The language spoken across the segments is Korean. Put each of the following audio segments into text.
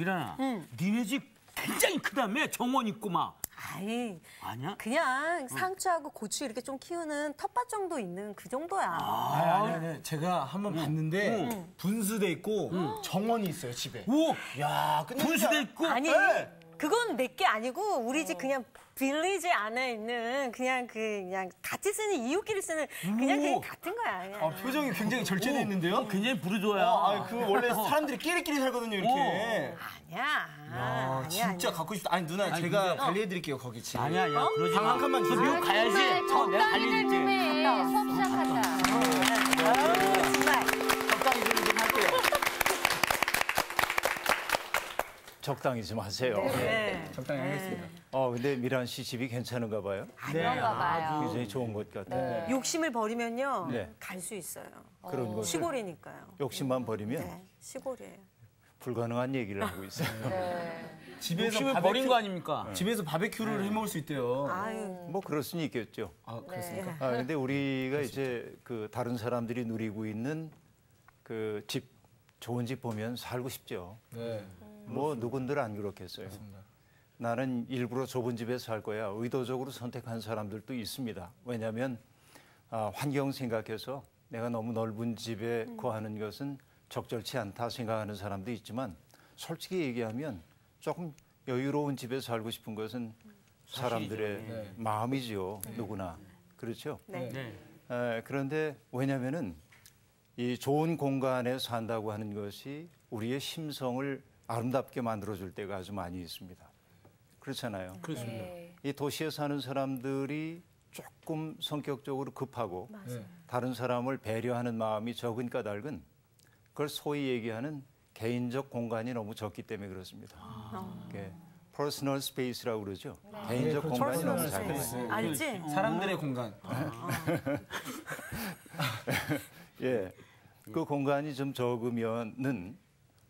미란아, 니네 집 굉장히 크다며? 정원 있고 막. 아이, 아니야? 그냥 상추하고 고추 이렇게 좀 키우는 텃밭 정도 있는 그 정도야. 아니. 제가 한번 봤는데 분수대 있고 정원이 있어요, 집에. 오! 야, 근데 분수대 있고? 아니, 네. 그건 내게 아니고 우리 집 그냥 빌리지 안에 있는 그냥 같이 쓰는 이웃끼리 쓰는 그냥 그게 같은 거야. 그냥. 표정이 굉장히 절제돼 있는데요? 굉장히 부르조야. 그 원래 사람들이 끼리끼리 살거든요, 이렇게. 아니야. 아니야. 진짜 갖고 싶다. 아니, 누나, 제가 관리해드릴게요, 거기 집. 아니야, 야, 그러지 마. 방 한 칸만 주세요. 미국 가야지. 정말 내가 적당히들 좀 달려줄게. 해. 수업 시작한다. 정말. 적당히 좀 할게요. 적당히 좀 하세요. 네. 적당히 하겠습니다. 근데 미란 씨 집이 괜찮은가 봐요? 그런가 봐요. 굉장히 좋은 것 같아요. 욕심을 버리면요. 네. 갈 수 있어요. 그런 거 시골이니까요. 욕심만 버리면 네, 시골이에요. 불가능한 얘기를 하고 있어요. 집에서 욕심을 버린 거 아닙니까? 집에서 바베큐를 해 먹을 수 있대요. 아유. 뭐 그럴 수는 있겠죠. 그렇습니까? 근데 우리가 이제 그 다른 사람들이 누리고 있는 그 집, 좋은 집 보면 살고 싶죠. 네. 뭐 누군들 안 그렇겠어요. 나는 일부러 좁은 집에 살 거야. 의도적으로 선택한 사람들도 있습니다. 왜냐하면 환경 생각해서 내가 너무 넓은 집에 거하는 것은 적절치 않다 생각하는 사람도 있지만 솔직히 얘기하면 조금 여유로운 집에 살고 싶은 것은 사람들의 마음이지요. 누구나. 그렇죠? 네. 그런데 왜냐하면은 이 좋은 공간에 산다고 하는 것이 우리의 심성을 아름답게 만들어줄 때가 아주 많이 있습니다. 그렇잖아요. 그렇습니다. 이 도시에 사는 사람들이 조금 성격적으로 급하고 맞아요. 다른 사람을 배려하는 마음이 적은 까닭은 그걸 소위 얘기하는 개인적 공간이 너무 적기 때문에 그렇습니다. 이게 퍼스널 스페이스라고 그러죠. 개인적 공간이 너무 작아요. 알지? 사람들의 공간. 예, 그 공간이 좀 적으면은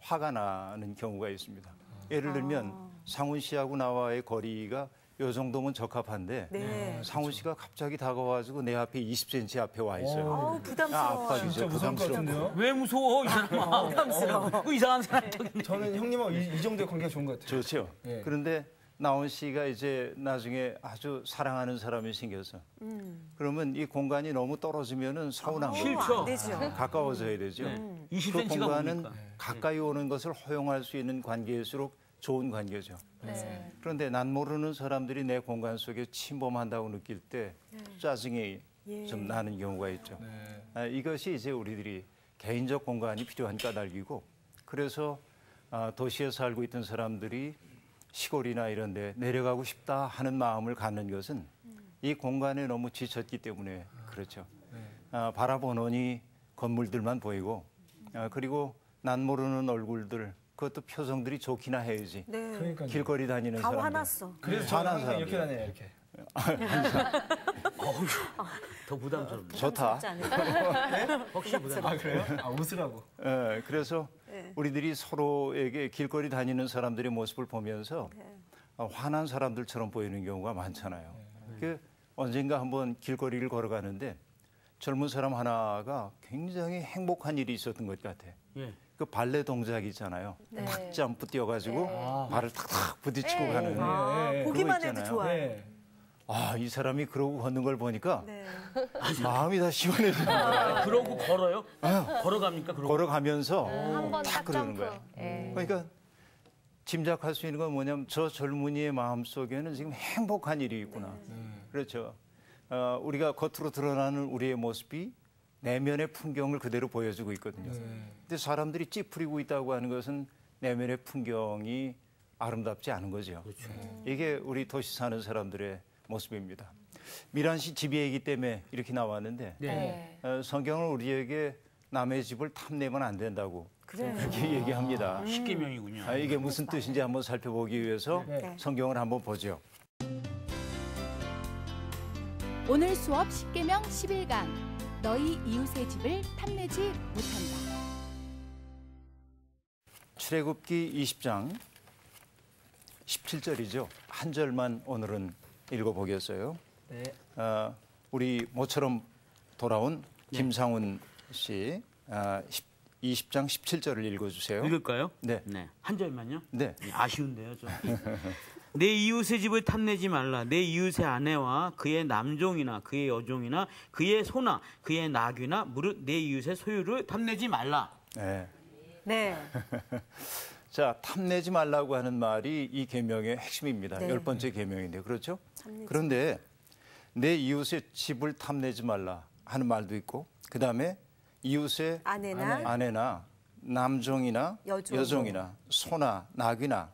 화가 나는 경우가 있습니다. 예를 들면 상훈 씨하고 나와의 거리가 요 정도면 적합한데 네. 상훈 씨가 갑자기 다가와가지고 내 앞에 20cm 앞에 와 있어요. 어우, 부담스러워. 압박이죠. 진짜 무서울 것 같은데요? 왜 무서워, 이 사람아? 부담스러워. 그 이상한 사람이. 저는 형님하고 이 정도의 관계가 좋은 것 같아요. 좋죠. 예. 그런데 나훈 씨가 이제 나중에 아주 사랑하는 사람이 생겨서 그러면 이 공간이 너무 떨어지면은 서운한 거예요. 싫죠. 안 되죠. 가까워져야 되죠. 그 20cm가 공간은 뭡니까? 가까이 오는 것을 허용할 수 있는 관계일수록 좋은 관계죠. 네. 그런데 난 모르는 사람들이 내 공간 속에 침범한다고 느낄 때 짜증이 좀 나는 경우가 있죠. 이것이 이제 우리들이 개인적 공간이 필요한 까닭이고 그래서 도시에 살고 있던 사람들이 시골이나 이런 데 내려가고 싶다 하는 마음을 갖는 것은 이 공간에 너무 지쳤기 때문에 그렇죠. 바라보노니 건물들만 보이고 그리고 난 모르는 얼굴들 그것도 표정들이 좋기나 해야지. 네. 그러니까요. 길거리 다니는 다 사람들. 화났어. 그래서 저는 화난 항상 이렇게 사람들. 다녀요, 이렇게. 더 부담스럽다. 좋다. 쉽지 않을까? 확실히 부담스럽다. 그래요? 웃으라고. 그래서 우리들이 서로에게 길거리 다니는 사람들의 모습을 보면서 화난 사람들처럼 보이는 경우가 많잖아요. 그 언젠가 한번 길거리를 걸어가는데 젊은 사람 하나가 굉장히 행복한 일이 있었던 것 같아. 예. 그 발레 동작 있잖아요. 네. 탁 점프 뛰어가지고 발을 탁탁 부딪히고 네. 가는. 보기만 그거 해도 있잖아요. 좋아요. 네. 이 사람이 그러고 걷는 걸 보니까 네. 마음이 다 시원해지는 거예요. 그러고 걸어요? 걸어갑니까? 그러고? 걸어가면서 한번 탁 딱 그러는 점프. 거예요. 예. 그러니까 짐작할 수 있는 건 뭐냐면 저 젊은이의 마음 속에는 지금 행복한 일이 있구나. 그렇죠. 우리가 겉으로 드러나는 우리의 모습이 내면의 풍경을 그대로 보여주고 있거든요. 근데 사람들이 찌푸리고 있다고 하는 것은 내면의 풍경이 아름답지 않은 거죠. 그렇죠. 이게 우리 도시 사는 사람들의 모습입니다. 미란 씨 집이기 때문에 이렇게 나왔는데 네. 성경은 우리에게 남의 집을 탐내면 안 된다고 그래. 그렇게 얘기합니다. 십계명이군요. 이게 무슨 뜻인지 한번 살펴보기 위해서 네. 성경을 한번 보죠. 오늘 수업 10계명 11강 너희 이웃의 집을 탐내지 못한다. 출애굽기 20장 17절이죠. 한 절만 오늘은 읽어보겠어요. 네. 우리 모처럼 돌아온 김상훈 씨 20장 17절을 읽어주세요. 읽을까요? 네. 한 절만요? 네. 아쉬운데요, 좀. 내 이웃의 집을 탐내지 말라. 내 이웃의 아내와 그의 남종이나 그의 여종이나 그의 소나 그의 나귀나 무릇 내 이웃의 소유를 탐내지 말라. 네. 네. 자, 탐내지 말라고 하는 말이 이 계명의 핵심입니다. 네. 10번째 계명인데 그렇죠? 그런데 내 이웃의 집을 탐내지 말라 하는 말도 있고 그다음에 이웃의 아내나 남종이나 여종이나 소나 나귀나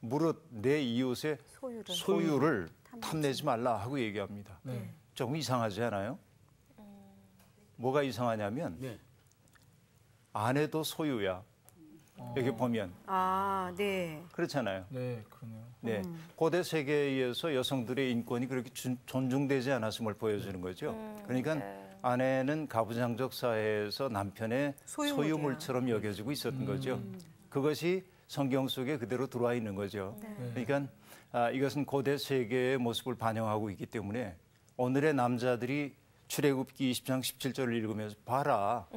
무릇 내 이웃의 소유를 탐내지 말라 하고 얘기합니다. 조금 이상하지 않아요? 뭐가 이상하냐면 네. 아내도 소유야. 여기 보면 네. 그렇잖아요. 네, 그러네요. 네, 고대 세계에서 여성들의 인권이 그렇게 존중되지 않았음을 보여주는 거죠. 그러니까 아내는 가부장적 사회에서 남편의 소유물처럼 여겨지고 있었던 거죠. 그것이 성경 속에 그대로 들어와 있는 거죠. 그러니까 이것은 고대 세계의 모습을 반영하고 있기 때문에 오늘의 남자들이 출애굽기 20장 17절을 읽으면서 봐라.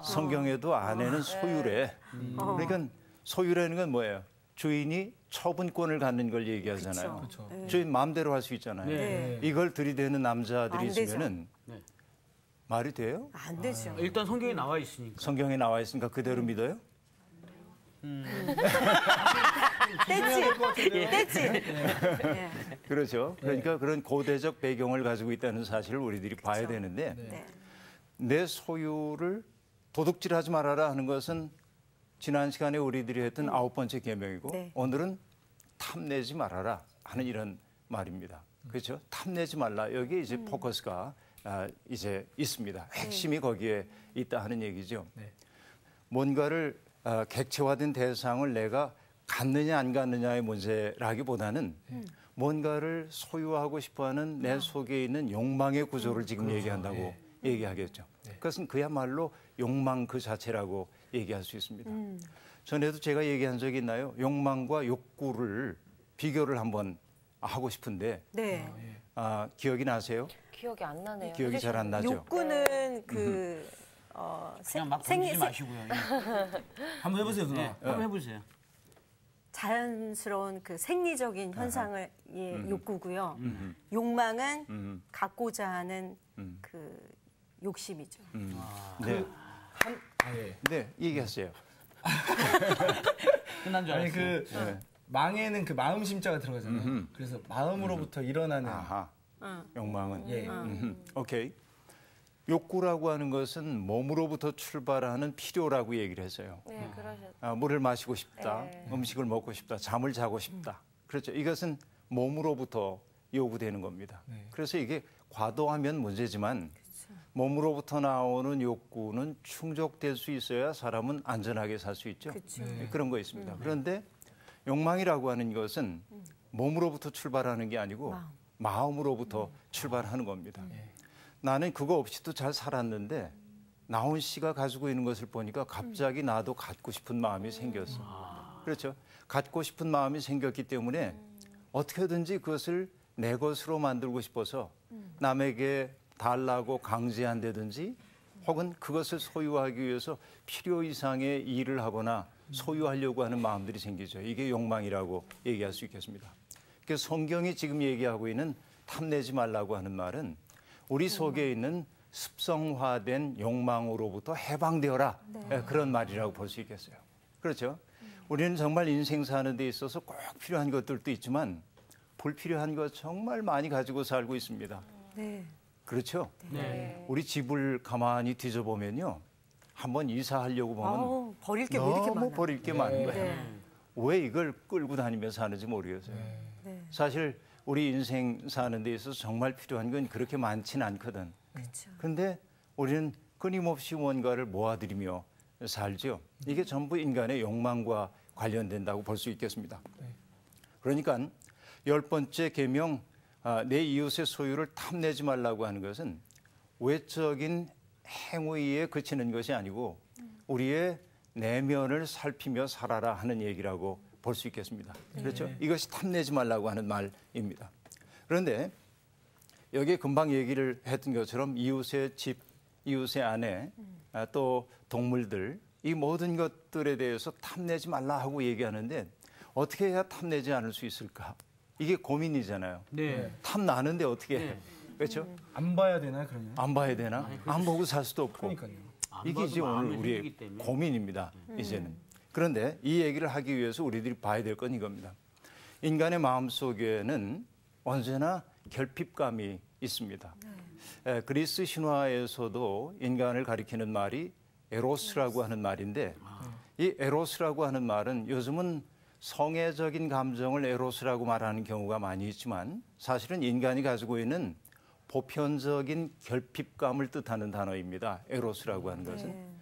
성경에도 아내는 소유래. 그러니까 소유라는 건 뭐예요? 주인이 처분권을 갖는 걸 얘기하잖아요. 그쵸. 주인 마음대로 할 수 있잖아요. 네. 이걸 들이대는 남자들이 안 되죠. 있으면은 네. 말이 돼요? 안 되죠. 일단 성경에 나와 있으니까. 성경에 나와 있으니까 그대로 믿어요? 떼지. 네. 그렇죠. 그러니까 그런 고대적 배경을 가지고 있다는 사실을 우리들이 봐야 되는데 네. 내 소유를 도둑질하지 말아라 하는 것은 지난 시간에 우리들이 했던 9번째 계명이고 네. 오늘은 탐내지 말아라 하는 이런 말입니다. 그렇죠? 탐내지 말라. 여기에 이제 포커스가 이제 있습니다. 핵심이 거기에 있다 하는 얘기죠. 뭔가를 객체화된 대상을 내가 갖느냐 안 갖느냐의 문제라기보다는 뭔가를 소유하고 싶어하는 내 속에 있는 욕망의 구조를 지금 얘기한다고 얘기하겠죠. 그것은 그야말로 욕망 그 자체라고 얘기할 수 있습니다. 전에도 제가 얘기한 적이 있나요? 욕망과 욕구를 비교를 한번 하고 싶은데 네. 기억이 나세요? 기억이 안 나네요. 기억이 잘 안 나죠? 욕구는 그냥 막 던지지 마시고요. 한번 해보세요, 누나. 한번 해보세요. 자연스러운 그 생리적인 현상을 욕구고요. 욕망은 갖고자 하는 그 욕심이죠. 네. 예. 네, 얘기하세요. 끝난 줄 아니 알았어요. 망에는 그 마음 심자가 들어가잖아요. 그래서 마음으로부터 일어나는 아하. 욕망은. 예. 오케이. 욕구라고 하는 것은 몸으로부터 출발하는 필요라고 얘기를 했어요. 네, 그러셨. 물을 마시고 싶다, 네. 음식을 먹고 싶다, 잠을 자고 싶다. 그렇죠. 이것은 몸으로부터 요구되는 겁니다. 그래서 이게 과도하면 문제지만 몸으로부터 나오는 욕구는 충족될 수 있어야 사람은 안전하게 살 수 있죠. 그런 거 있습니다. 그런데 욕망이라고 하는 것은 몸으로부터 출발하는 게 아니고 마음으로부터 출발하는 겁니다. 나는 그거 없이도 잘 살았는데 나온 씨가 가지고 있는 것을 보니까 갑자기 나도 갖고 싶은 마음이 생겼어. 그렇죠. 갖고 싶은 마음이 생겼기 때문에 어떻게든지 그것을 내 것으로 만들고 싶어서 남에게 달라고 강제한다든지 혹은 그것을 소유하기 위해서 필요 이상의 일을 하거나 소유하려고 하는 마음들이 생기죠. 이게 욕망이라고 얘기할 수 있겠습니다. 그래서 성경이 지금 얘기하고 있는 탐내지 말라고 하는 말은 우리 속에 있는 습성화된 욕망으로부터 해방되어라. 그런 말이라고 볼 수 있겠어요. 그렇죠? 우리는 정말 인생 사는 데 있어서 꼭 필요한 것들도 있지만 불필요한 것 정말 많이 가지고 살고 있습니다. 네. 그렇죠? 네. 우리 집을 가만히 뒤져보면요. 한번 이사하려고 보면 버릴 게 왜 이렇게 너무 많아? 버릴 게 많은 거예요. 네. 왜 이걸 끌고 다니면서 사는지 모르겠어요. 네. 사실 우리 인생 사는 데 있어서 정말 필요한 건 그렇게 많지는 않거든. 그렇죠. 그런데 우리는 끊임없이 뭔가를 모아들이며 살죠. 이게 전부 인간의 욕망과 관련된다고 볼 수 있겠습니다. 그러니까 10번째 계명 내 이웃의 소유를 탐내지 말라고 하는 것은 외적인 행위에 그치는 것이 아니고 우리의 내면을 살피며 살아라 하는 얘기라고 볼 수 있겠습니다. 그렇죠? 이것이 탐내지 말라고 하는 말입니다. 그런데 여기에 금방 얘기를 했던 것처럼 이웃의 집, 이웃의 아내, 또 동물들 이 모든 것들에 대해서 탐내지 말라 하고 얘기하는데 어떻게 해야 탐내지 않을 수 있을까? 이게 고민이잖아요. 네. 탐나는데 어떻게 해? 그렇죠? 안 봐야 되나 그러면? 안 봐야 되나? 안 보고 살 수도 없고. 그러니까요. 이게 이제 오늘 우리의 고민입니다. 이제는. 그런데 이 얘기를 하기 위해서 우리들이 봐야 될 건 이겁니다. 인간의 마음속에는 언제나 결핍감이 있습니다. 그리스 신화에서도 인간을 가리키는 말이 에로스라고 하는 말인데 이 에로스라고 하는 말은 요즘은 성애적인 감정을 에로스라고 말하는 경우가 많이 있지만 사실은 인간이 가지고 있는 보편적인 결핍감을 뜻하는 단어입니다. 에로스라고 하는 것은.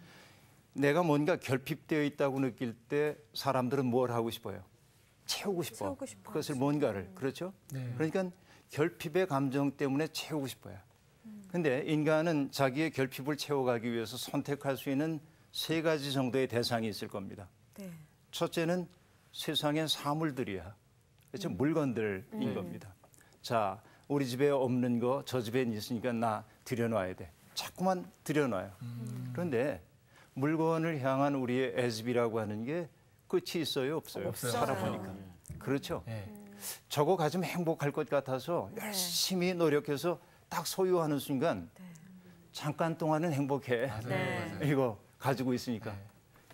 내가 뭔가 결핍되어 있다고 느낄 때 사람들은 뭘 하고 싶어요? 채우고 싶어. 그것을 뭔가를. 그렇죠? 그러니까 결핍의 감정 때문에 채우고 싶어요. 근데 인간은 자기의 결핍을 채워가기 위해서 선택할 수 있는 3가지 정도의 대상이 있을 겁니다. 첫째는 세상의 사물들이야. 그렇죠? 물건들인 겁니다. 자, 우리 집에 없는 거 저 집에 있으니까 나 들여놔야 돼. 자꾸만 들여놔요. 그런데 물건을 향한 우리의 애습이라고 하는 게 끝이 있어요? 없어요? 살아보니까. 그렇죠? 저거 가지면 행복할 것 같아서 열심히 노력해서 딱 소유하는 순간 잠깐 동안은 행복해. 이거 가지고 있으니까.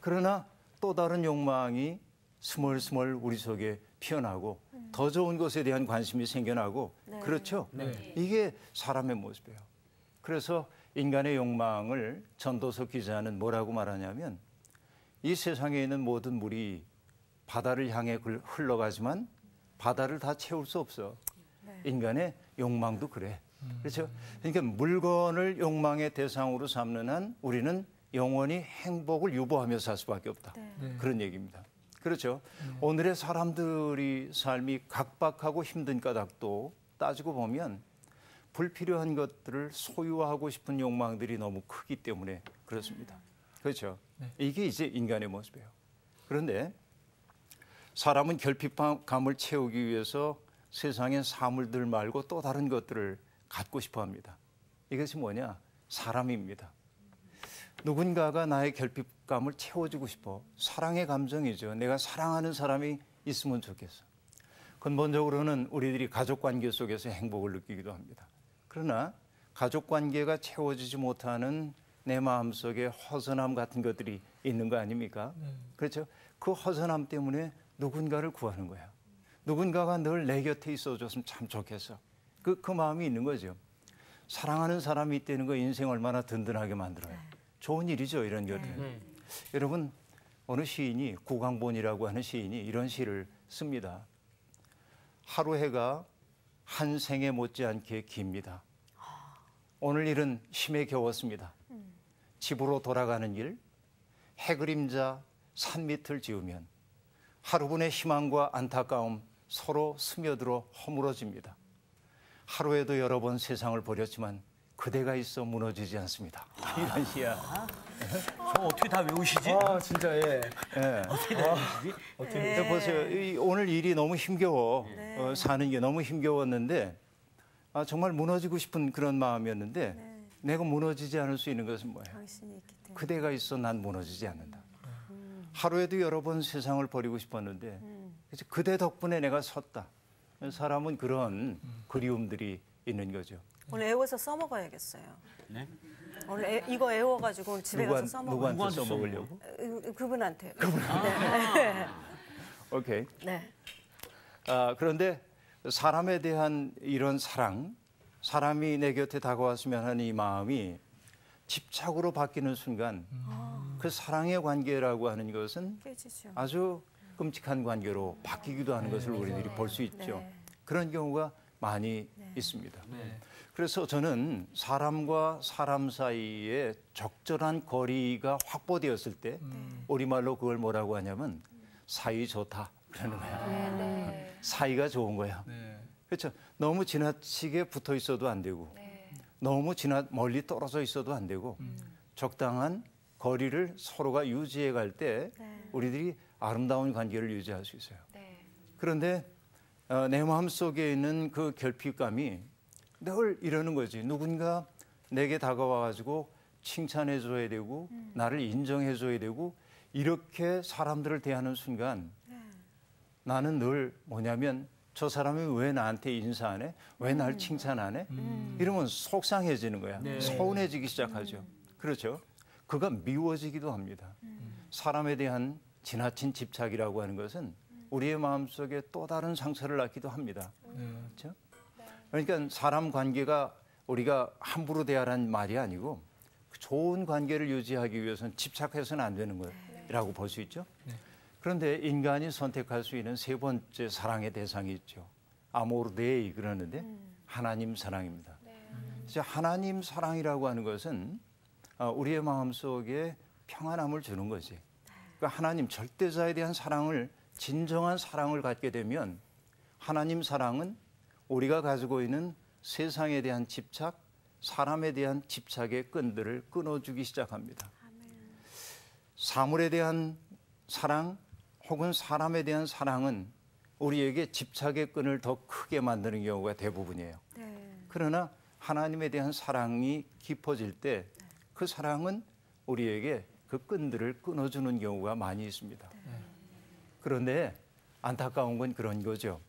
그러나 또 다른 욕망이 스멀스멀 우리 속에 피어나고 더 좋은 것에 대한 관심이 생겨나고 그렇죠? 이게 사람의 모습이에요. 그래서 인간의 욕망을 전도서 기자는 뭐라고 말하냐면 이 세상에 있는 모든 물이 바다를 향해 흘러가지만 바다를 다 채울 수 없어. 인간의 욕망도 그래. 그렇죠? 그러니까 물건을 욕망의 대상으로 삼는 한 우리는 영원히 행복을 유보하며 살 수밖에 없다. 그런 얘기입니다. 그렇죠. 오늘의 사람들이 삶이 각박하고 힘든 까닭도 따지고 보면 불필요한 것들을 소유하고 싶은 욕망들이 너무 크기 때문에 그렇습니다. 그렇죠. 이게 이제 인간의 모습이에요. 그런데 사람은 결핍감을 채우기 위해서 세상의 사물들 말고 또 다른 것들을 갖고 싶어 합니다. 이것이 뭐냐? 사람입니다. 누군가가 나의 결핍감을 채워주고 싶어. 사랑의 감정이죠. 내가 사랑하는 사람이 있으면 좋겠어. 근본적으로는 우리들이 가족관계 속에서 행복을 느끼기도 합니다. 그러나 가족관계가 채워지지 못하는 내 마음속에 허전함 같은 것들이 있는 거 아닙니까? 그렇죠? 그 허전함 때문에 누군가를 구하는 거야. 누군가가 늘 내 곁에 있어줬으면 참 좋겠어. 그 마음이 있는 거죠. 사랑하는 사람이 있다는 거 인생 얼마나 든든하게 만들어요. 좋은 일이죠, 이런 것들. 여러분, 어느 시인이 구강본이라고 하는 시인이 이런 시를 씁니다. 하루 해가 한 생에 못지않게 깁니다. 오늘 일은 심해 겨웠습니다. 집으로 돌아가는 길, 해그림자 산밑을 지으면 하루분의 희망과 안타까움 서로 스며들어 허물어집니다. 하루에도 여러 번 세상을 버렸지만 그대가 있어 무너지지 않습니다. 이런 시야. 저 어떻게 다 외우시지? 아 진짜 예. 어떻게 보세요. 오늘 일이 너무 힘겨워. 사는 게 너무 힘겨웠는데 정말 무너지고 싶은 그런 마음이었는데 내가 무너지지 않을 수 있는 것은 뭐예요? 그대가 있어 난 무너지지 않는다. 하루에도 여러 번 세상을 버리고 싶었는데 그대 덕분에 내가 섰다. 사람은 그런 그리움들이 있는 거죠. 오늘 애워서 써먹어야겠어요. 네? 오늘 이거 애워가지고 오늘 집에 가서 써먹어요. 누구한테 써먹으려고? 그분한테. 오케이. 네. 그런데 사람에 대한 이런 사랑, 사람이 내 곁에 다가왔으면 하는 이 마음이 집착으로 바뀌는 순간 그 사랑의 관계라고 하는 것은 깨지죠. 아주 끔찍한 관계로 바뀌기도 하는 것을 우리들이 볼 수 있죠. 그런 경우가 많이 있습니다. 그래서 저는 사람과 사람 사이에 적절한 거리가 확보되었을 때 우리말로 그걸 뭐라고 하냐면 사이 좋다 그러는 거야. 사이가 좋은 거야. 그렇죠. 너무 지나치게 붙어 있어도 안 되고 너무 멀리 떨어져 있어도 안 되고 적당한 거리를 서로가 유지해 갈 때 우리들이 아름다운 관계를 유지할 수 있어요. 그런데 내 마음속에 있는 그 결핍감이 늘 이러는 거지. 누군가 내게 다가와가지고 칭찬해줘야 되고 나를 인정해줘야 되고 이렇게 사람들을 대하는 순간 나는 늘 뭐냐면 저 사람이 왜 나한테 인사 안 해? 왜 날 칭찬 안 해? 이러면 속상해지는 거야. 서운해지기 시작하죠. 그렇죠? 그가 미워지기도 합니다. 사람에 대한 지나친 집착이라고 하는 것은 우리의 마음속에 또 다른 상처를 낳기도 합니다. 그렇죠? 그러니까 사람 관계가 우리가 함부로 대하라는 말이 아니고 좋은 관계를 유지하기 위해서는 집착해서는 안 되는 거라고 볼 수 있죠. 그런데 인간이 선택할 수 있는 세 번째 사랑의 대상이 있죠. 아모르 데이 그러는데 하나님 사랑입니다. 이제 하나님 사랑이라고 하는 것은 우리의 마음속에 평안함을 주는 거지. 그러니까 하나님 절대자에 대한 사랑을 진정한 사랑을 갖게 되면 하나님 사랑은 우리가 가지고 있는 세상에 대한 집착, 사람에 대한 집착의 끈들을 끊어주기 시작합니다. 사물에 대한 사랑 혹은 사람에 대한 사랑은 우리에게 집착의 끈을 더 크게 만드는 경우가 대부분이에요. 그러나 하나님에 대한 사랑이 깊어질 때 그 사랑은 우리에게 그 끈들을 끊어주는 경우가 많이 있습니다. 그런데 안타까운 건 그런 거죠.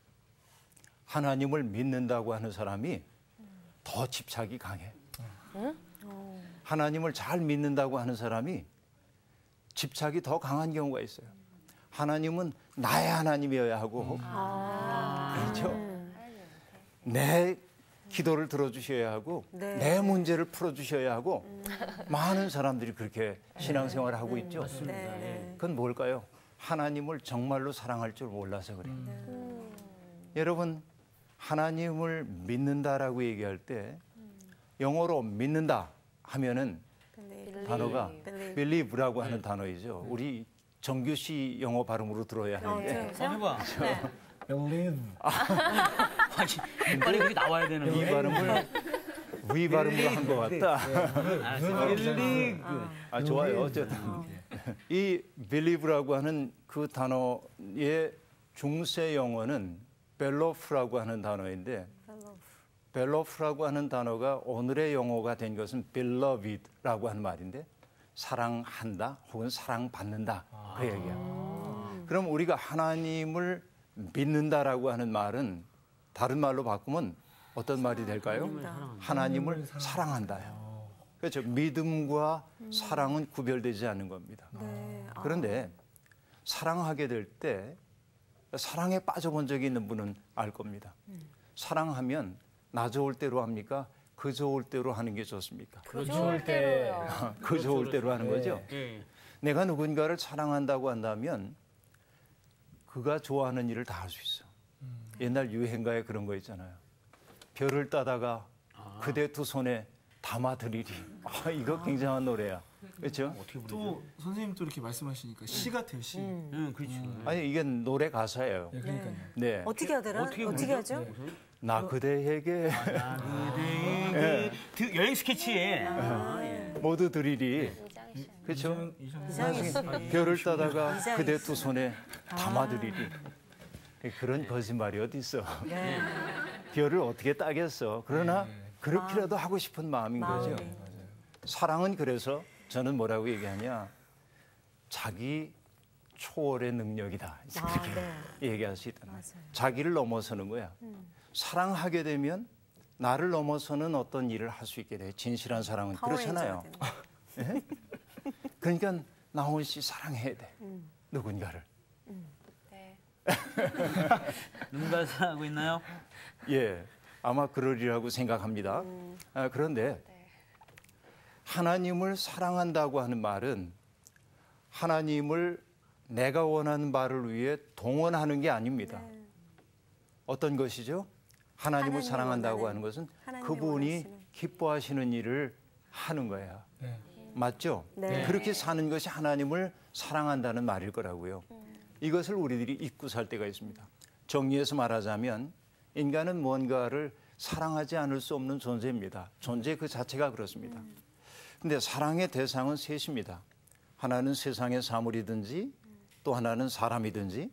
하나님을 믿는다고 하는 사람이 더 집착이 강해. 하나님을 잘 믿는다고 하는 사람이 집착이 더 강한 경우가 있어요. 하나님은 나의 하나님이어야 하고, 그렇죠? 내 기도를 들어주셔야 하고, 내 문제를 풀어주셔야 하고, 많은 사람들이 그렇게 신앙생활을 하고 있죠. 그건 뭘까요? 하나님을 정말로 사랑할 줄 몰라서 그래요. 여러분, 하나님을 믿는다라고 얘기할 때 영어로 믿는다 하면은 단어가 believe라고 하는 단어이죠. 우리 정규시 영어 발음으로 들어야 하는데 해봐. believe. 빨리 그게 나와야 되는 이 발음을 위 발음으로 한 것 같다. 아, 좋아요. 어쨌든 이 believe라고 하는 그 단어의 중세 영어는 벨로프라고 하는 단어인데 벨로프라고 하는 단어가 오늘의 영어가 된 것은 beloved라고 하는 말인데 사랑한다 혹은 사랑받는다 그 얘기야. 그럼 우리가 하나님을 믿는다라고 하는 말은 다른 말로 바꾸면 어떤 말이 될까요? 하나님을 사랑한다요. 그렇죠. 믿음과 사랑은 구별되지 않는 겁니다. 그런데 사랑하게 될 때 사랑에 빠져본 적이 있는 분은 알 겁니다. 사랑하면 나 좋을 대로 합니까? 그 좋을 대로 하는 게 좋습니까? 그 좋을 때로요. 그 좋을 대로 하는 거죠. 내가 누군가를 사랑한다고 한다면 그가 좋아하는 일을 다 할 수 있어. 옛날 유행가에 그런 거 있잖아요. 별을 따다가 그대 두 손에 담아드리리. 이거 굉장한 노래야. 그렇죠? 또 선생님 또 이렇게 말씀하시니까 시 같아요, 시. 그렇지. 아니 이게 노래 가사예요. 네, 그러니까요. 네. 어떻게 하더라? 어떻게 하죠? 나 그대에게 여행 스케치에 모두 드리리. 그렇죠? 별을 따다가 그대 두 손에 담아드리리. 그런 거짓말이 어디 있어? 별을 어떻게 따겠어? 그러나 그렇게라도 하고 싶은 마음인 거죠. 사랑은 그래서 저는 뭐라고 얘기하냐? 자기 초월의 능력이다. 이렇게 얘기할 수 있다. 자기를 넘어서는 거야. 사랑하게 되면 나를 넘어서는 어떤 일을 할 수 있게 돼. 진실한 사랑은 그렇잖아요. 네? 그러니까 나훈 씨 사랑해야 돼. 누군가를. 네. 누군가 사랑하고 있나요? 예, 아마 그러리라고 생각합니다. 그런데 하나님을 사랑한다고 하는 말은 하나님을 내가 원하는 바를 위해 동원하는 게 아닙니다. 어떤 것이죠? 하나님을 사랑한다고 하는 것은 그분이 기뻐하시는 일을 하는 거야. 맞죠? 그렇게 사는 것이 하나님을 사랑한다는 말일 거라고요. 이것을 우리들이 잊고 살 때가 있습니다. 정리해서 말하자면 인간은 뭔가를 사랑하지 않을 수 없는 존재입니다. 존재 그 자체가 그렇습니다. 근데 사랑의 대상은 셋입니다. 하나는 세상의 사물이든지 또 하나는 사람이든지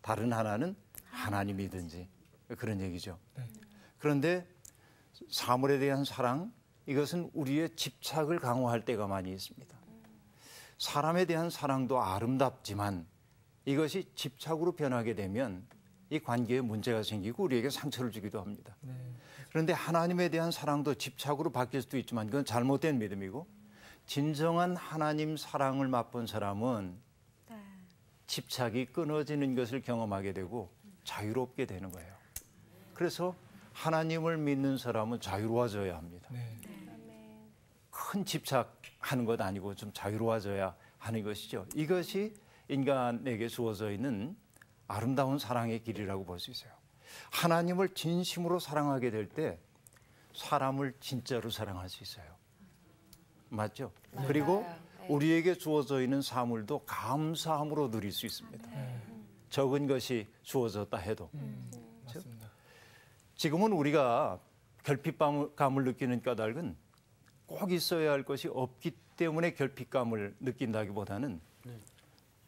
다른 하나는 하나님이든지 그런 얘기죠. 그런데 사물에 대한 사랑, 이것은 우리의 집착을 강화할 때가 많이 있습니다. 사람에 대한 사랑도 아름답지만 이것이 집착으로 변하게 되면 이 관계에 문제가 생기고 우리에게 상처를 주기도 합니다. 그런데 하나님에 대한 사랑도 집착으로 바뀔 수도 있지만 그건 잘못된 믿음이고 진정한 하나님 사랑을 맛본 사람은 집착이 끊어지는 것을 경험하게 되고 자유롭게 되는 거예요. 그래서 하나님을 믿는 사람은 자유로워져야 합니다. 큰 집착하는 것 아니고 좀 자유로워져야 하는 것이죠. 이것이 인간에게 주어져 있는 아름다운 사랑의 길이라고 볼 수 있어요. 하나님을 진심으로 사랑하게 될 때 사람을 진짜로 사랑할 수 있어요. 맞죠? 그리고 우리에게 주어져 있는 사물도 감사함으로 누릴 수 있습니다. 적은 것이 주어졌다 해도. 맞습니다. 지금은 우리가 결핍감을 느끼는 까닭은 꼭 있어야 할 것이 없기 때문에 결핍감을 느낀다기보다는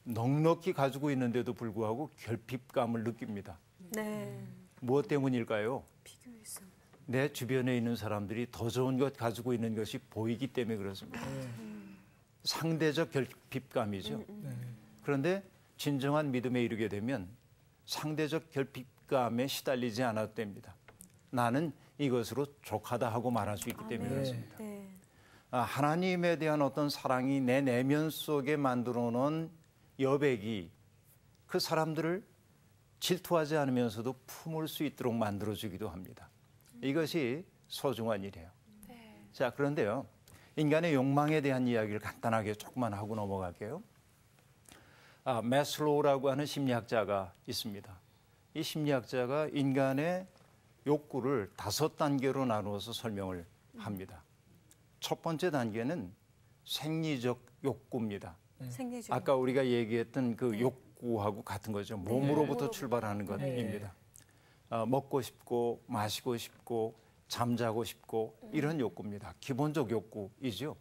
넉넉히 가지고 있는데도 불구하고 결핍감을 느낍니다. 네. 무엇 때문일까요? 비교했어. 내 주변에 있는 사람들이 더 좋은 것 가지고 있는 것이 보이기 때문에 그렇습니다. 상대적 결핍감이죠. 그런데 진정한 믿음에 이르게 되면 상대적 결핍감에 시달리지 않아도 됩니다. 나는 이것으로 족하다 하고 말할 수 있기 때문에 그렇습니다. 네. 하나님에 대한 어떤 사랑이 내 내면 속에 만들어 놓은 여백이 그 사람들을 질투하지 않으면서도 품을 수 있도록 만들어주기도 합니다. 이것이 소중한 일이에요. 자, 그런데요. 인간의 욕망에 대한 이야기를 간단하게 조금만 하고 넘어갈게요. 매슬로우라고 하는 심리학자가 있습니다. 이 심리학자가 인간의 욕구를 5단계로 나누어서 설명을 합니다. 첫 번째 단계는 생리적 욕구입니다. 생리적. 아까 우리가 얘기했던 그 욕구하고 같은 거죠. 몸으로부터 출발하는 것입니다. 먹고 싶고 마시고 싶고 잠자고 싶고 이런 욕구입니다. 기본적 욕구이죠.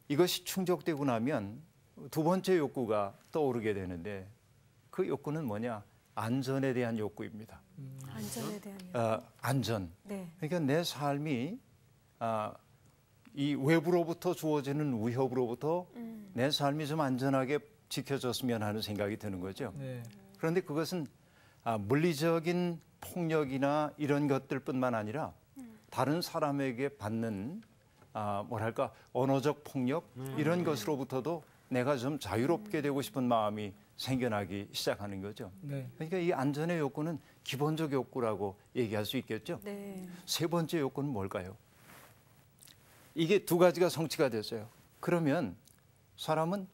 이것이 충족되고 나면 두 번째 욕구가 떠오르게 되는데 그 욕구는 뭐냐? 안전에 대한 욕구입니다. 안전에 대한 욕구. 안전. 네. 그러니까 내 삶이 이 외부로부터 주어지는 위협으로부터 내 삶이 좀 안전하게 지켜졌으면 하는 생각이 드는 거죠. 그런데 그것은 물리적인 폭력이나 이런 것들뿐만 아니라 다른 사람에게 받는 뭐랄까 언어적 폭력 이런 것으로부터도 내가 좀 자유롭게 되고 싶은 마음이 생겨나기 시작하는 거죠. 그러니까 이 안전의 욕구는 기본적 욕구라고 얘기할 수 있겠죠. 네. 세 번째 욕구는 뭘까요? 이게 두 가지가 성취가 됐어요. 그러면 사람은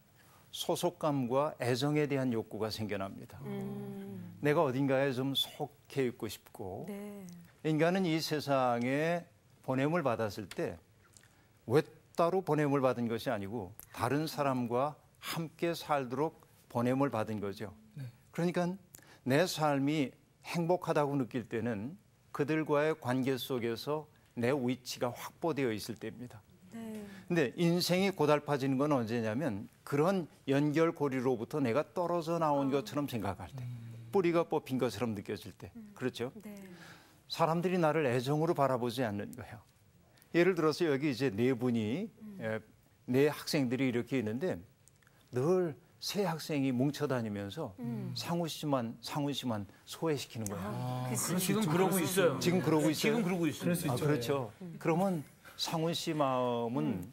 소속감과 애정에 대한 욕구가 생겨납니다. 내가 어딘가에 좀 속해 있고 싶고 네. 인간은 이 세상에 보냄을 받았을 때 외따로 보냄을 받은 것이 아니고 다른 사람과 함께 살도록 보냄을 받은 거죠. 그러니까 내 삶이 행복하다고 느낄 때는 그들과의 관계 속에서 내 위치가 확보되어 있을 때입니다. 근데 인생이 고달파지는 건 언제냐면 그런 연결고리로부터 내가 떨어져 나온 것처럼 생각할 때, 뿌리가 뽑힌 것처럼 느껴질 때, 그렇죠? 네. 사람들이 나를 애정으로 바라보지 않는 거예요. 예를 들어서 여기 이제 네 분이 네 학생들이 이렇게 있는데 늘 세 학생이 뭉쳐 다니면서 상우 씨만 소외시키는 거예요. 지금 그러고 있어요. 지금 그러고 있어요. 지금 그러고 있어요. 그렇죠. 그러면 상훈 씨 마음은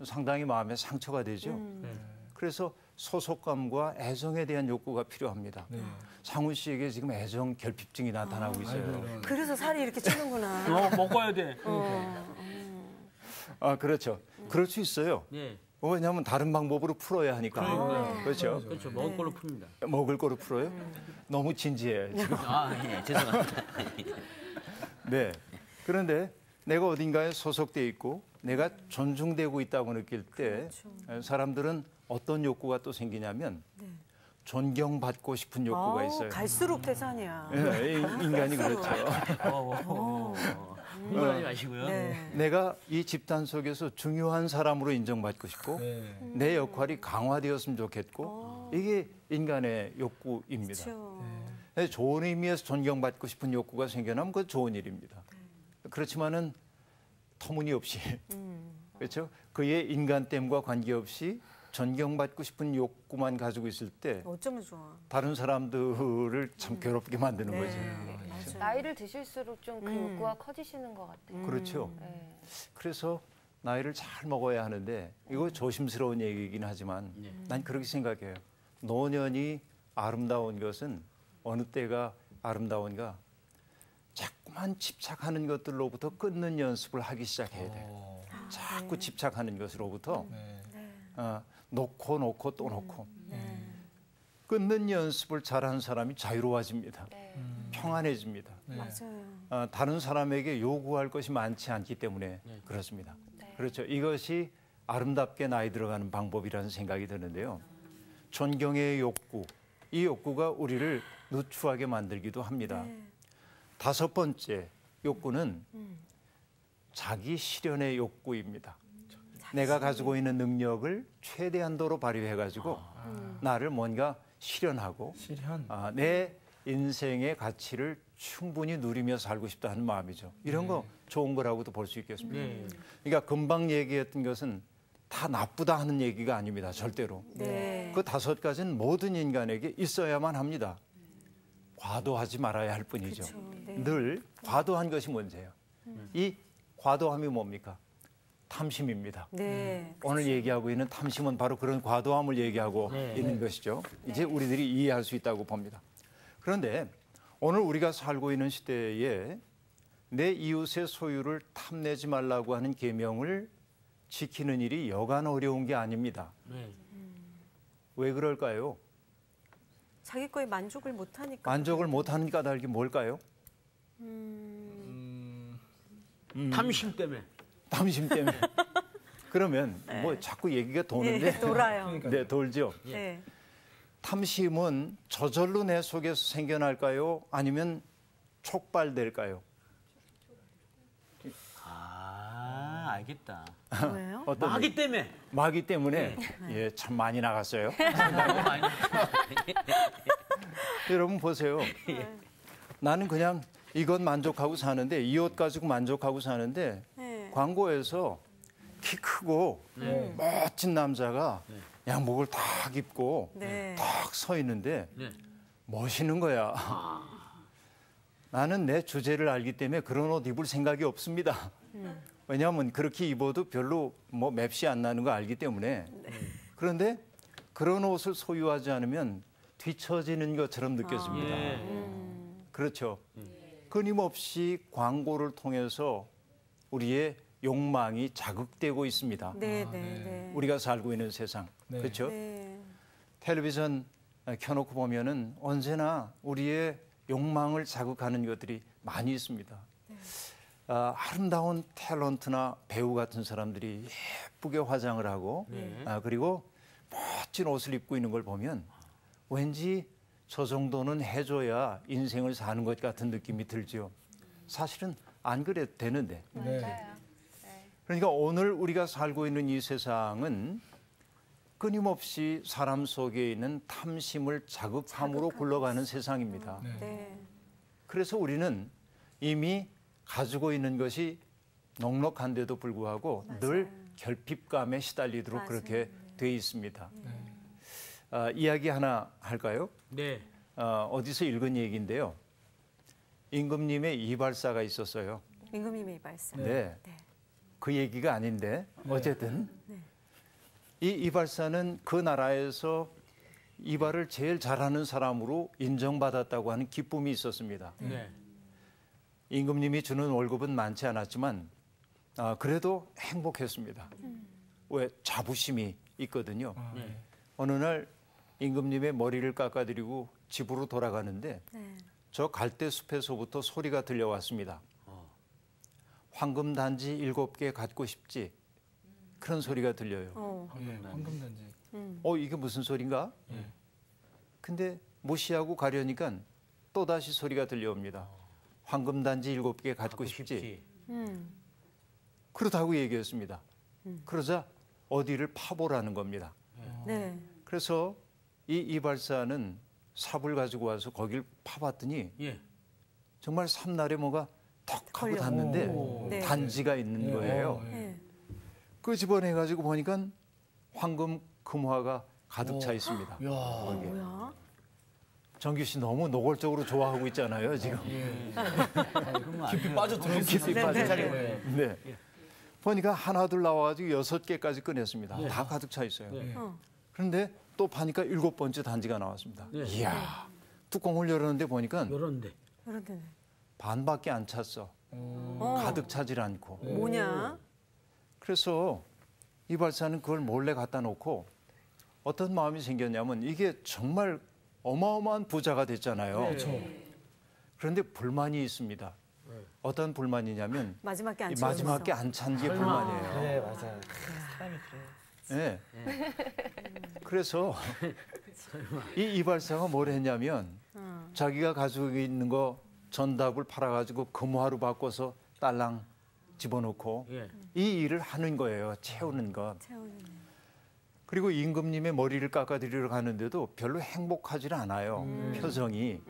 상당히 마음에 상처가 되죠. 그래서 소속감과 애정에 대한 욕구가 필요합니다. 상훈 씨에게 지금 애정 결핍증이 나타나고 있어요. 그래서 살이 이렇게 찌는구나. 먹어야 돼. 그렇죠. 그럴 수 있어요. 네. 왜냐하면 다른 방법으로 풀어야 하니까. 그렇죠. 그렇죠. 먹을 걸로 풉니다. 먹을 거로 풀어요? 너무 진지해요, 지금. 예, 죄송합니다. 네. 그런데 내가 어딘가에 소속돼 있고 내가 존중되고 있다고 느낄 때 사람들은 어떤 욕구가 또 생기냐면 존경받고 싶은 욕구가 있어요. 갈수록 태산이야. 네, 인간이 그렇죠. 흥분하지 마시고요. 네. 내가 이 집단 속에서 중요한 사람으로 인정받고 싶고 내 역할이 강화되었으면 좋겠고 이게 인간의 욕구입니다. 그렇죠. 네, 좋은 의미에서 존경받고 싶은 욕구가 생겨나면 그건 좋은 일입니다. 그렇지만은 터무니없이 그렇죠? 그의 인간됨과 관계없이 존경받고 싶은 욕구만 가지고 있을 때 어쩌면 좋아. 다른 사람들을 참 괴롭게 만드는 네. 거죠. 맞아요. 나이를 드실수록 좀 그 욕구가 커지시는 것 같아요. 그렇죠. 네. 그래서 나이를 잘 먹어야 하는데 이거 조심스러운 얘기이긴 하지만 난 그렇게 생각해요. 노년이 아름다운 것은 어느 때가 아름다운가? 자꾸만 집착하는 것들로부터 끊는 연습을 하기 시작해야 돼요. 자꾸 집착하는 것으로부터 놓고 또 놓고 끊는 연습을 잘하는 사람이 자유로워집니다. 평안해집니다. 맞아요. 다른 사람에게 요구할 것이 많지 않기 때문에 그렇습니다. 그렇죠. 이것이 아름답게 나이 들어가는 방법이라는 생각이 드는데요. 존경의 욕구, 이 욕구가 우리를 누추하게 만들기도 합니다. 다섯 번째 욕구는 자기 실현의 욕구입니다. 내가 가지고 있는 능력을 최대한도로 발휘해가지고 나를 뭔가 실현하고 실현. 내 인생의 가치를 충분히 누리며 살고 싶다 하는 마음이죠. 이런 거 좋은 거라고도 볼 수 있겠습니다. 그러니까 금방 얘기했던 것은 다 나쁘다 하는 얘기가 아닙니다. 절대로. 네. 그 다섯 가지는 모든 인간에게 있어야만 합니다. 과도하지 말아야 할 뿐이죠. 그쵸, 네. 늘 과도한 것이 문제예요. 이 과도함이 뭡니까? 탐심입니다. 네. 오늘 얘기하고 있는 탐심은 바로 그런 과도함을 얘기하고 있는 것이죠. 이제 우리들이 이해할 수 있다고 봅니다. 그런데 오늘 우리가 살고 있는 시대에 내 이웃의 소유를 탐내지 말라고 하는 계명을 지키는 일이 여간 어려운 게 아닙니다. 왜 그럴까요? 자기 거에 만족을 못 하니까. 만족을 못하는 까닭이 뭘까요? 탐심 때문에. 탐심 때문에. 그러면 뭐 자꾸 얘기가 도는데. 네, 돌아요. 네, 돌죠. 네. 탐심은 저절로 내 속에서 생겨날까요? 아니면 촉발될까요? 아, 알겠다. 뭐예요? 어떤 마귀 때문에. 마귀 때문에 예, 참 많이 나갔어요. 너무 많이. 여러분 보세요. 나는 그냥 이것 만족하고 사는데 이 옷 가지고 만족하고 사는데 네. 광고에서 키 크고 멋진 남자가 양복을 딱 입고 네. 딱 서 있는데 네. 멋있는 거야. 나는 내 주제를 알기 때문에 그런 옷 입을 생각이 없습니다. 왜냐하면 그렇게 입어도 별로 뭐 맵시 안 나는 거 알기 때문에. 그런데 그런 옷을 소유하지 않으면 뒤처지는 것처럼 느껴집니다. 그렇죠. 끊임없이 광고를 통해서 우리의 욕망이 자극되고 있습니다. 네, 네, 네. 우리가 살고 있는 세상. 네. 그렇죠? 네. 텔레비전 켜놓고 보면은 언제나 우리의 욕망을 자극하는 것들이 많이 있습니다. 아름다운 탤런트나 배우 같은 사람들이 예쁘게 화장을 하고 그리고 멋진 옷을 입고 있는 걸 보면 왠지 저 정도는 해줘야 인생을 사는 것 같은 느낌이 들죠. 사실은 안 그래도 되는데. 네. 맞아요. 네. 그러니까 오늘 우리가 살고 있는 이 세상은 끊임없이 사람 속에 있는 탐심을 자극함으로 굴러가는 세상입니다. 네. 그래서 우리는 이미 가지고 있는 것이 넉넉한데도 불구하고 늘 결핍감에 시달리도록 맞아요. 그렇게 돼 있습니다. 이야기 하나 할까요? 네. 어디서 읽은 얘기인데요. 임금님의 이발사가 있었어요. 임금님의 이발사. 네. 네. 그 얘기가 아닌데 어쨌든 이 이발사는 그 나라에서 이발을 제일 잘하는 사람으로 인정받았다고 하는 기쁨이 있었습니다. 네. 임금님이 주는 월급은 많지 않았지만 그래도 행복했습니다. 왜? 자부심이 있거든요. 네. 어느 날 임금님의 머리를 깎아드리고 집으로 돌아가는데 네. 저 갈대숲에서부터 소리가 들려왔습니다. 황금 단지 7개 갖고 싶지? 그런 소리가 들려요. 황금단지. 이게 무슨 소린가? 근데 무시하고 가려니까 또다시 소리가 들려옵니다. 황금 단지 7개 갖고 싶지? 그렇다고 얘기했습니다. 그러자 어디를 파보라는 겁니다. 네. 그래서 이 이발사는 삽을 가지고 와서 거길 파봤더니 예. 정말 삼날에 뭐가 턱 하고 닿는데 네. 단지가 있는 거예요. 네. 그 집어내가지고 보니까 황금 금화가 가득 차 있습니다. 거기에. 뭐야? 정규 씨 너무 노골적으로 좋아하고 있잖아요, 지금. 깊이 빠져들어있어요. 깊이 빠져. 네. 네. 보니까 하나 둘 나와가지고 6개까지 꺼냈습니다. 다 가득 차 있어요. 그런데 또 파니까 7번째 단지가 나왔습니다. 이야, 뚜껑을 열었는데 보니까 요런데. 그런데 반밖에 안 찼어. 가득 차질 않고. 뭐냐? 그래서 이발사는 그걸 몰래 갖다 놓고 어떤 마음이 생겼냐면 이게 정말 어마어마한 부자가 됐잖아요. 그런데 불만이 있습니다. 어떤 불만이냐면 마지막에 안 이 채워졌어. 마지막에 안 찬 게 불만이에요. 네, 맞아요. 사람이 그래요. 네. 그래서 이 이발사가 뭘 했냐면 자기가 가지고 있는 거 전답을 팔아가지고 금화로 바꿔서 딸랑 집어넣고 예. 이 일을 하는 거예요. 채우는 것. 채우는. 그리고 임금님의 머리를 깎아드리러 가는데도 별로 행복하지 않아요. 표정이.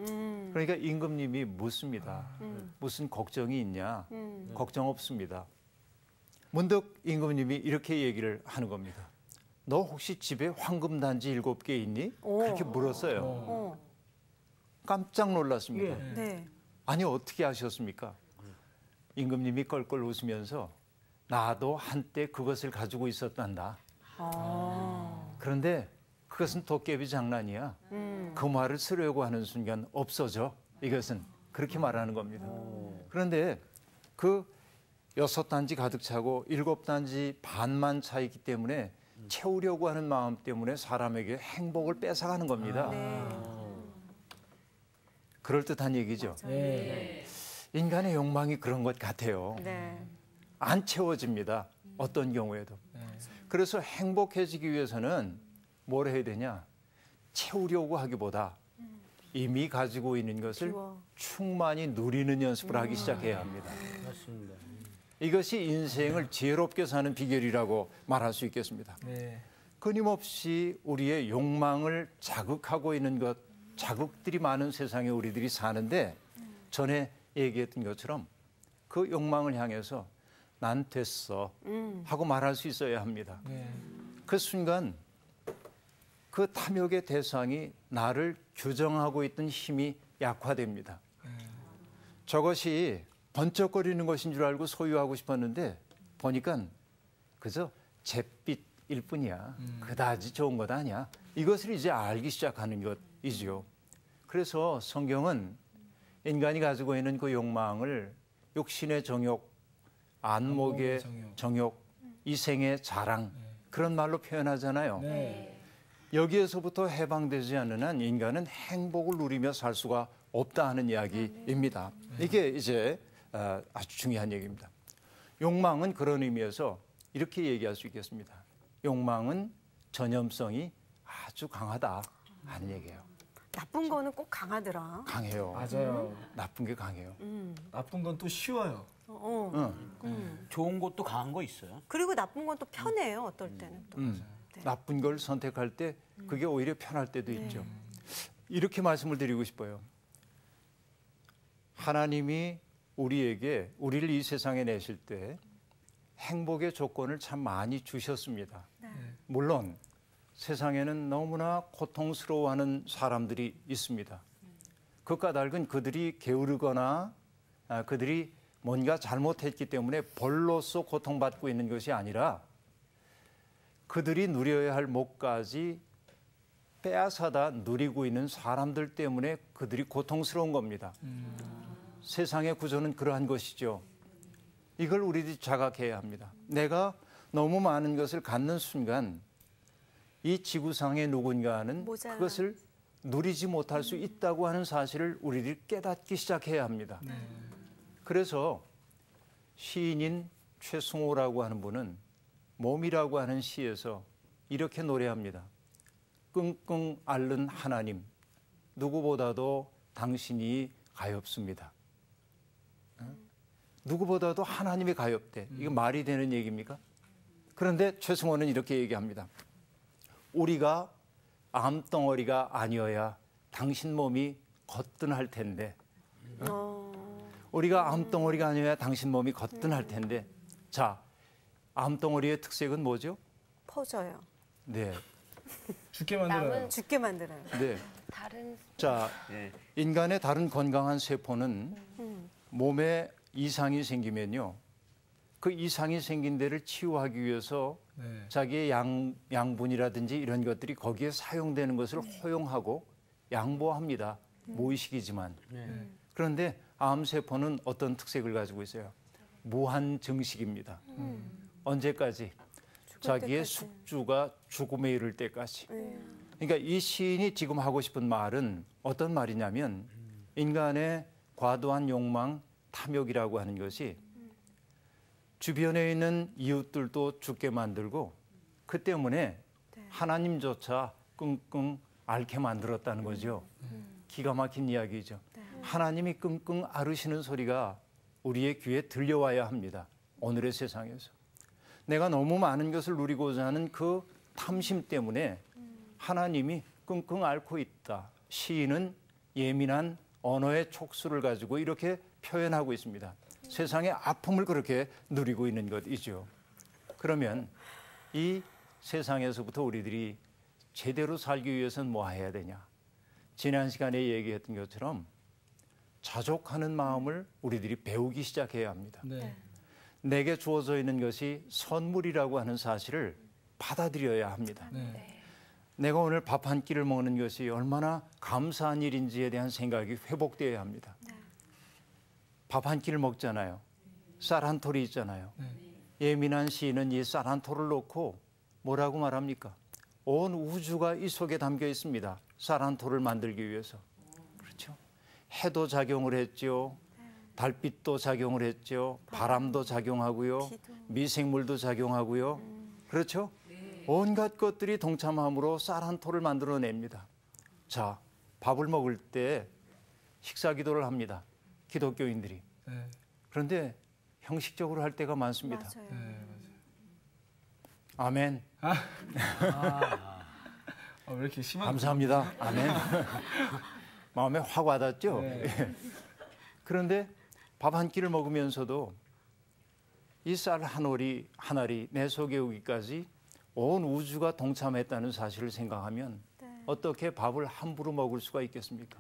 그러니까 임금님이 묻습니다. 무슨 걱정이 있냐? 걱정 없습니다. 문득 임금님이 이렇게 얘기를 하는 겁니다. 너 혹시 집에 황금단지 7개 있니? 그렇게 물었어요. 어. 깜짝 놀랐습니다. 네. 아니 어떻게 아셨습니까? 임금님이 껄껄 웃으면서 나도 한때 그것을 가지고 있었단다. 그런데 그것은 도깨비 장난이야. 그 말을 쓰려고 하는 순간 없어져. 이것은 그렇게 말하는 겁니다. 그런데 그 6단지 가득 차고 7단지 반만 차 있기 때문에 채우려고 하는 마음 때문에 사람에게 행복을 뺏어가는 겁니다. 그럴듯한 얘기죠. 인간의 욕망이 그런 것 같아요. 네. 안 채워집니다. 어떤 경우에도. 그래서 행복해지기 위해서는 뭘 해야 되냐? 채우려고 하기보다 이미 가지고 있는 것을 비워. 충만히 누리는 연습을 하기 시작해야 합니다. 맞습니다. 이것이 인생을 지혜롭게 사는 비결이라고 말할 수 있겠습니다. 네. 끊임없이 우리의 욕망을 자극하고 있는 것, 자극들이 많은 세상에 우리들이 사는데 전에 얘기했던 것처럼 그 욕망을 향해서 난 됐어 하고 말할 수 있어야 합니다. 그 순간 그 탐욕의 대상이 나를 규정하고 있던 힘이 약화됩니다. 저것이 번쩍거리는 것인 줄 알고 소유하고 싶었는데 보니까 그저 잿빛일 뿐이야. 그다지 좋은 것 아니야. 이것을 이제 알기 시작하는 것이죠. 그래서 성경은 인간이 가지고 있는 그 욕망을 육신의 정욕, 안목의 정욕, 이생의 자랑 그런 말로 표현하잖아요. 여기에서부터 해방되지 않는 한 인간은 행복을 누리며 살 수가 없다 하는 이야기입니다. 이게 이제 아주 중요한 얘기입니다. 욕망은 그런 의미에서 이렇게 얘기할 수 있겠습니다. 욕망은 전염성이 아주 강하다 하는 얘기예요. 나쁜 거는 꼭 강하더라. 강해요. 맞아요. 나쁜 게 강해요. 나쁜 건 또 쉬워요. 좋은 것도 강한 거 있어요. 그리고 나쁜 건 또 편해요. 어떨 때는 또. 나쁜 걸 선택할 때 그게 오히려 편할 때도 있죠. 이렇게 말씀을 드리고 싶어요. 하나님이 우리를 이 세상에 내실 때 행복의 조건을 참 많이 주셨습니다. 물론 세상에는 너무나 고통스러워하는 사람들이 있습니다. 그 까닭은 그들이 게으르거나 그들이 뭔가 잘못했기 때문에 벌로서 고통받고 있는 것이 아니라 그들이 누려야 할 목까지 빼앗아다 누리고 있는 사람들 때문에 그들이 고통스러운 겁니다. 세상의 구조는 그러한 것이죠. 이걸 우리들이 자각해야 합니다. 내가 너무 많은 것을 갖는 순간 이 지구상의 누군가는 모자라. 그것을 누리지 못할 수 있다고 하는 사실을 우리들이 깨닫기 시작해야 합니다. 그래서 시인인 최승호라고 하는 분은 몸이라고 하는 시에서 이렇게 노래합니다. 끙끙 앓는 하나님, 누구보다도 당신이 가엾습니다. 누구보다도 하나님이 가엾대. 이거 말이 되는 얘기입니까? 그런데 최승호는 이렇게 얘기합니다. 우리가 암덩어리가 아니어야 당신 몸이 거뜬할 텐데. 우리가 암덩어리가 아니어야 당신 몸이 거뜬할 텐데. 자, 암덩어리의 특색은 뭐죠? 퍼져요. 네. 죽게 만들어요. 남은 죽게 만들어요. 네. 다른 자, 네. 인간의 다른 건강한 세포는 몸에 이상이 생기면요. 그 이상이 생긴 데를 치유하기 위해서 네. 자기의 양분이라든지 이런 것들이 거기에 사용되는 것을 허용하고 양보합니다. 무의식이지만. 그런데 암세포는 어떤 특색을 가지고 있어요? 무한 증식입니다. 언제까지? 자기의 때까지. 숙주가 죽음에 이를 때까지. 그러니까 이 시인이 지금 하고 싶은 말은 어떤 말이냐면 인간의 과도한 욕망, 탐욕이라고 하는 것이 주변에 있는 이웃들도 죽게 만들고 그 때문에 하나님조차 끙끙 앓게 만들었다는 거죠. 기가 막힌 이야기죠. 하나님이 끙끙 앓으시는 소리가 우리의 귀에 들려와야 합니다. 오늘의 세상에서. 내가 너무 많은 것을 누리고자 하는 그 탐심 때문에 하나님이 끙끙 앓고 있다. 시인은 예민한 언어의 촉수를 가지고 이렇게 표현하고 있습니다. 세상의 아픔을 그렇게 누리고 있는 것이죠. 그러면 이 세상에서부터 우리들이 제대로 살기 위해서는 뭐 해야 되냐? 지난 시간에 얘기했던 것처럼 자족하는 마음을 우리들이 배우기 시작해야 합니다. 네. 내게 주어져 있는 것이 선물이라고 하는 사실을 받아들여야 합니다. 네. 내가 오늘 밥 한 끼를 먹는 것이 얼마나 감사한 일인지에 대한 생각이 회복되어야 합니다. 밥 한 끼를 먹잖아요. 쌀 한 톨이 있잖아요. 예민한 시인은 이 쌀 한 톨을 놓고 뭐라고 말합니까? 온 우주가 이 속에 담겨 있습니다. 쌀 한 톨을 만들기 위해서. 그렇죠? 해도 작용을 했죠. 달빛도 작용을 했죠. 바람도 작용하고요. 미생물도 작용하고요. 그렇죠? 온갖 것들이 동참함으로 쌀 한 톨을 만들어냅니다. 자, 밥을 먹을 때 식사 기도를 합니다. 기독교인들이. 네. 그런데 형식적으로 할 때가 많습니다. 맞아요. 네, 맞아요. 아멘. 왜 이렇게 심한? 감사합니다. 아멘. 마음에 확 와닿죠? 네. 그런데 밥 한 끼를 먹으면서도 이 쌀 한 알이 내 속에 오기까지 온 우주가 동참했다는 사실을 생각하면 어떻게 밥을 함부로 먹을 수가 있겠습니까?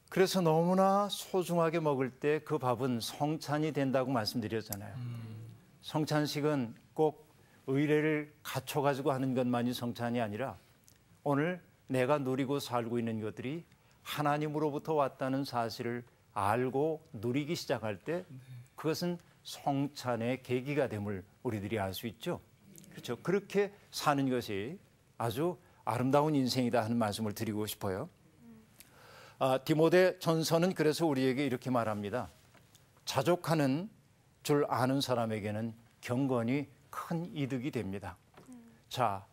그래서 너무나 소중하게 먹을 때 그 밥은 성찬이 된다고 말씀드렸잖아요. 성찬식은 꼭 의례를 갖춰가지고 하는 것만이 성찬이 아니라 오늘 내가 누리고 살고 있는 것들이 하나님으로부터 왔다는 사실을 알고 누리기 시작할 때 그것은 성찬의 계기가 됨을 우리들이 알 수 있죠. 그렇죠. 그렇게 사는 것이 아주 아름다운 인생이다 하는 말씀을 드리고 싶어요. 디모데 전서는 그래서 우리에게 이렇게 말합니다. 자족하는 줄 아는 사람에게는 경건이 큰 이득이 됩니다. 자,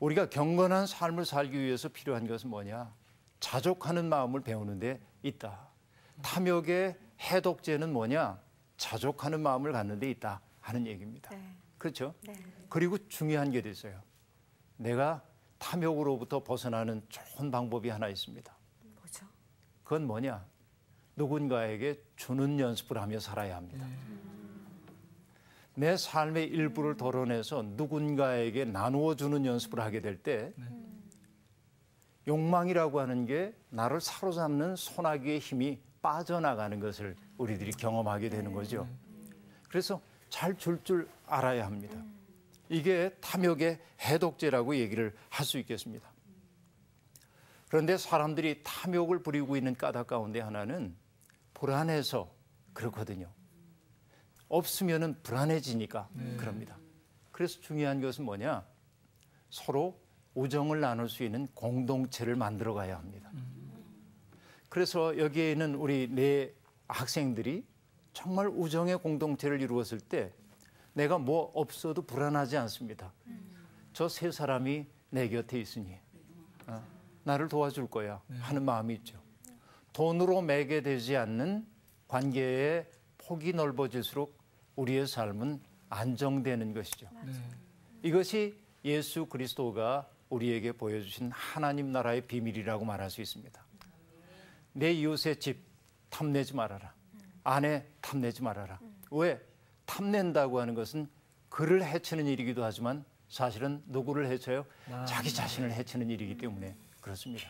우리가 경건한 삶을 살기 위해서 필요한 것은 뭐냐? 자족하는 마음을 배우는 데 있다. 탐욕의 해독제는 뭐냐? 자족하는 마음을 갖는 데 있다 하는 얘기입니다. 네. 그렇죠? 네. 그리고 중요한 게 있어요. 내가 탐욕으로부터 벗어나는 좋은 방법이 하나 있습니다. 뭐죠? 그건 뭐냐? 누군가에게 주는 연습을 하며 살아야 합니다. 내 삶의 일부를 덜어내서 누군가에게 나누어 주는 연습을 하게 될 때 욕망이라고 하는 게 나를 사로잡는 소나기의 힘이 빠져나가는 것을 우리들이 경험하게 되는 거죠. 그래서 잘 줄 알아야 합니다. 이게 탐욕의 해독제라고 얘기를 할 수 있겠습니다. 그런데 사람들이 탐욕을 부리고 있는 까닭 가운데 하나는 불안해서 그렇거든요. 없으면은 불안해지니까 그럽니다. 그래서 중요한 것은 뭐냐? 서로 우정을 나눌 수 있는 공동체를 만들어 가야 합니다. 그래서 여기에 있는 우리 네 학생들이 정말 우정의 공동체를 이루었을 때 내가 뭐 없어도 불안하지 않습니다. 저 세 사람이 내 곁에 있으니 나를 도와줄 거야 하는 마음이 있죠. 돈으로 매개되지 않는 관계의 폭이 넓어질수록 우리의 삶은 안정되는 것이죠. 이것이 예수 그리스도가 우리에게 보여주신 하나님 나라의 비밀이라고 말할 수 있습니다. 내 이웃의 집 탐내지 말아라. 아내 탐내지 말아라. 왜? 탐낸다고 하는 것은 그를 해치는 일이기도 하지만 사실은 누구를 해쳐요? 자기 자신을 해치는 일이기 때문에 그렇습니다.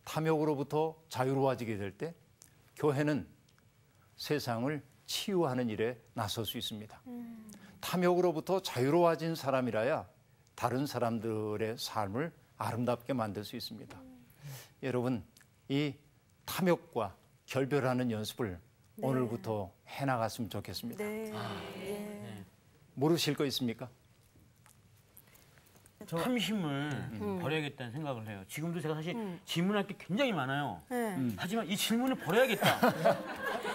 탐욕으로부터 자유로워지게 될 때 교회는 세상을 치유하는 일에 나설 수 있습니다. 탐욕으로부터 자유로워진 사람이라야 다른 사람들의 삶을 아름답게 만들 수 있습니다. 여러분, 이 탐욕과 결별하는 연습을 오늘부터 해나갔으면 좋겠습니다. 모르실 거 있습니까? 탐심을 버려야겠다는 생각을 해요. 지금도 제가 사실 질문할 게 굉장히 많아요. 하지만 이 질문을 버려야겠다.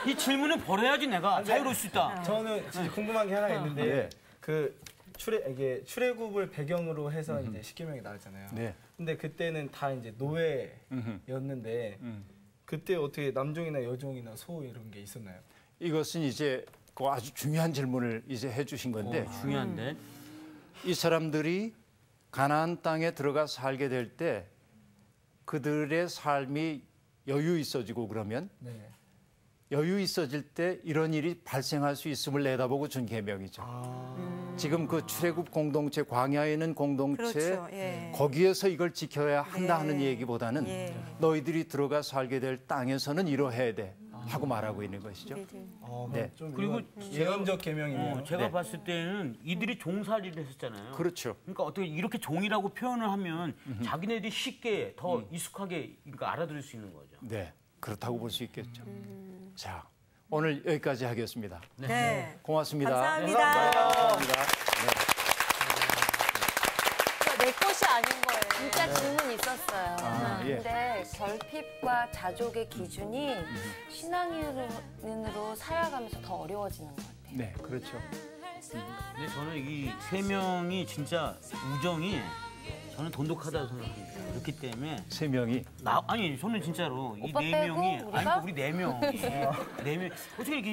이 질문을 버려야지 내가 자유로울 수 있다. 저는 진짜 궁금한 게 하나 있는데 네. 그 이게 출애굽을 배경으로 해서 이제 10계명이 나왔잖아요. 네. 근데 그때는 다 이제 노예였는데 그때 어떻게 남종이나 여종이나 소 이런 게 있었나요? 이것은 이제 그 아주 중요한 질문을 이제 해주신 건데 중요한데. 이 사람들이 가나안 땅에 들어가 살게 될 때 그들의 삶이 여유 있어지고 그러면 네. 여유 있어질 때 이런 일이 발생할 수 있음을 내다보고 준 계명이죠. 지금 그 출애굽 공동체, 광야에 있는 공동체 그렇죠. 예. 거기에서 이걸 지켜야 한다 하는 얘기보다는 예. 너희들이 들어가 살게 될 땅에서는 이러해야 돼 하고 말하고 있는 것이죠. 네. 좀 그리고 예언적 계명이네요. 제가 네. 봤을 때는 이들이 종살이를 했었잖아요. 그렇죠. 그러니까 어떻게 이렇게 종이라고 표현을 하면 자기네들이 쉽게 더 익숙하게 그러니까 알아들을 수 있는 거죠. 네, 그렇다고 볼 수 있겠죠. 자, 오늘 여기까지 하겠습니다. 네. 고맙습니다. 감사합니다. 감사합니다. 내 것이 아닌 거예요. 진짜 질문 있었어요. 예. 근데 결핍과 자족의 기준이 신앙인으로 살아가면서 더 어려워지는 것 같아요. 네, 그렇죠. 근데 저는 이 세 명이 진짜 우정이 저는 돈독하다고 생각합니다. 그렇기 때문에 세 명이 아니 저는 진짜로 이 오빠 네 빼고 명이 우리가? 아니 우리 네 명이 네 명 어떻게 이렇게